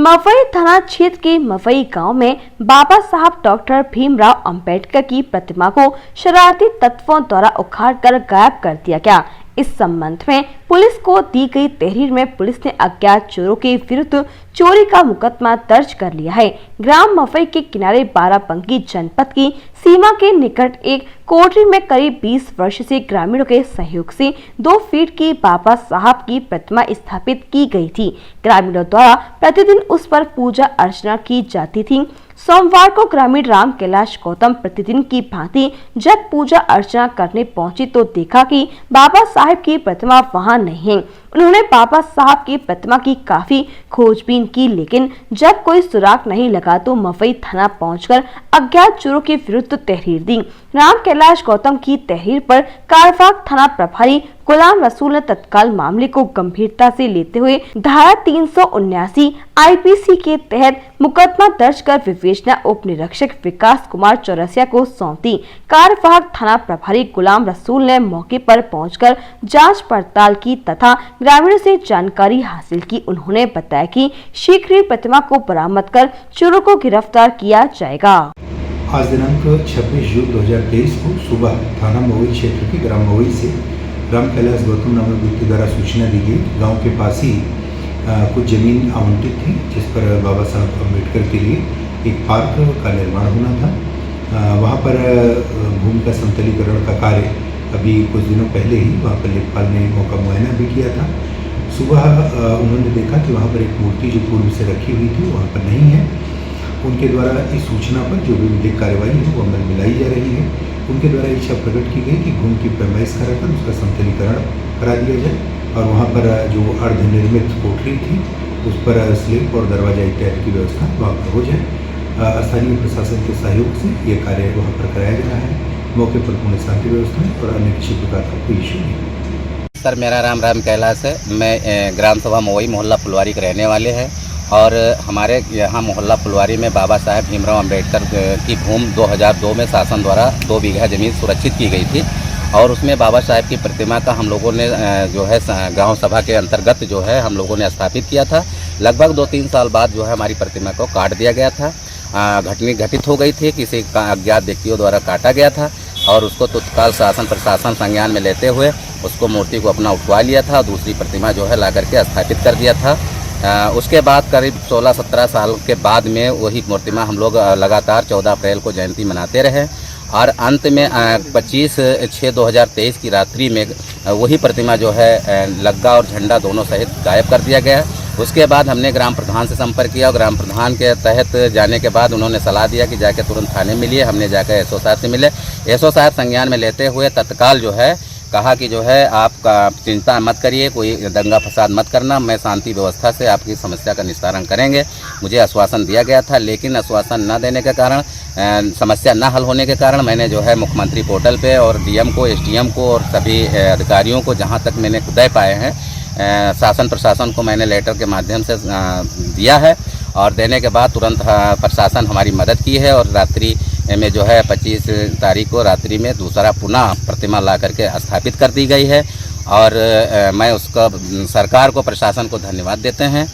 मवई थाना क्षेत्र के मवई गांव में बाबा साहब डॉक्टर भीमराव अंबेडकर की प्रतिमा को शरारती तत्वों द्वारा उखाड़कर गायब कर दिया गया। इस संबंध में पुलिस को दी गई तहरीर में पुलिस ने अज्ञात चोरों के विरुद्ध चोरी का मुकदमा दर्ज कर लिया है। ग्राम मवई के किनारे बाराबंकी जनपद की सीमा के निकट एक कोठरी में करीब 20 वर्ष से ग्रामीणों के सहयोग से 2 फीट की बाबा साहब की प्रतिमा स्थापित की गई थी। ग्रामीणों द्वारा प्रतिदिन उस पर पूजा अर्चना की जाती थी। सोमवार को ग्रामीण राम कैलाश गौतम प्रतिदिन की भांति जब पूजा अर्चना करने पहुंची तो देखा कि बाबा साहब की प्रतिमा वहां नहीं है। उन्होंने बाबा साहब की प्रतिमा की काफी खोजबीन की, लेकिन जब कोई सुराग नहीं लगा तो मवई थाना पहुंचकर अज्ञात चोरों के विरुद्ध तहरीर दी। राम कैलाश गौतम की तहरीर पर कारवाग थाना प्रभारी गुलाम रसूल ने तत्काल मामले को गंभीरता से लेते हुए धारा 379 आईपीसी के तहत मुकदमा दर्ज कर विवेचना उप निरीक्षक विकास कुमार चौरसिया को सौंप दी। कारवाग थाना प्रभारी गुलाम रसूल ने मौके पर पहुंचकर जांच पड़ताल की तथा ग्रामीणों से जानकारी हासिल की। उन्होंने बताया कि शीघ्र ही प्रतिमा को बरामद कर चोरों को गिरफ्तार किया जाएगा। आज दिनांक 26 जून 2023 को सुबह थाना मवई क्षेत्र के ग्राम मवई से राम कैलाश गौतम नामक व्यक्ति द्वारा सूचना दी गई। गांव के पास ही कुछ जमीन आवंटित थी जिस पर बाबा साहब अम्बेडकर के लिए एक पार्क का निर्माण होना था। वहां पर भूमि का समतलीकरण का कार्य अभी कुछ दिनों पहले ही वहाँ पर लेखपाल ने मौका मुआयना भी किया था। सुबह उन्होंने देखा कि वहाँ पर एक मूर्ति जो पूर्व से रखी हुई थी वहाँ पर नहीं है। उनके द्वारा इस सूचना पर जो भी विधिक कार्रवाई है वो अमल में लाई जा रही है। उनके द्वारा इच्छा प्रकट की गई कि भूमि की पैमाइश कराकर उसका समतलीकरण करा दिया जाए और वहाँ पर जो अर्धनिर्मित कोठरी थी उस पर स्लैब और दरवाजा इत्यादि की व्यवस्था वहाँ पर हो जाए। स्थानीय प्रशासन के सहयोग से ये कार्य वहाँ पर कराया जा रहा है। मौके पर पूर्ण शांति व्यवस्था है और अन्य किसी प्रकार का कोई इशू नहीं। सर मेरा नाम राम कैलाश है। मैं ग्राम सभा मवई मोहल्ला फुलवारी के रहने वाले हैं और हमारे यहाँ मोहल्ला फुलवारी में बाबा साहब भीमराव अंबेडकर की भूमि 2002 में शासन द्वारा 2 बीघा ज़मीन सुरक्षित की गई थी और उसमें बाबा साहब की प्रतिमा का हम लोगों ने जो है गांव सभा के अंतर्गत जो है हम लोगों ने स्थापित किया था। लगभग 2-3 साल बाद जो है हमारी प्रतिमा को काट दिया गया था। घटना घटित हो गई थी, किसी अज्ञात व्यक्तियों द्वारा काटा गया था और उसको तत्काल शासन प्रशासन संज्ञान में लेते हुए उसको मूर्ति को अपना उठवा लिया था। दूसरी प्रतिमा जो है ला करके स्थापित कर दिया था। उसके बाद करीब 16-17 साल के बाद में वही प्रतिमा हम लोग लगातार 14 अप्रैल को जयंती मनाते रहे और अंत में 25/6/2023 की रात्रि में वही प्रतिमा जो है लग्गा और झंडा दोनों सहित गायब कर दिया गया। उसके बाद हमने ग्राम प्रधान से संपर्क किया और ग्राम प्रधान के तहत जाने के बाद उन्होंने सलाह दिया कि जाके तुरंत थाने मिलिए। हमने जाकर एसओ साहब से मिले। एसओ साहब संज्ञान में लेते हुए तत्काल जो है कहा कि जो है आप चिंता मत करिए, कोई दंगा फसाद मत करना, मैं शांति व्यवस्था से आपकी समस्या का निस्तारण करेंगे। मुझे आश्वासन दिया गया था, लेकिन आश्वासन न देने के कारण समस्या न हल होने के कारण मैंने जो है मुख्यमंत्री पोर्टल पे और डीएम को, एसडीएम को और सभी अधिकारियों को जहां तक मैंने दे पाए हैं शासन प्रशासन को मैंने लेटर के माध्यम से दिया है और देने के बाद तुरंत प्रशासन हमारी मदद की है और रात्रि में जो है 25 तारीख को रात्रि में दूसरा पुनः प्रतिमा ला करके स्थापित कर दी गई है और मैं उसका सरकार को, प्रशासन को धन्यवाद देते हैं।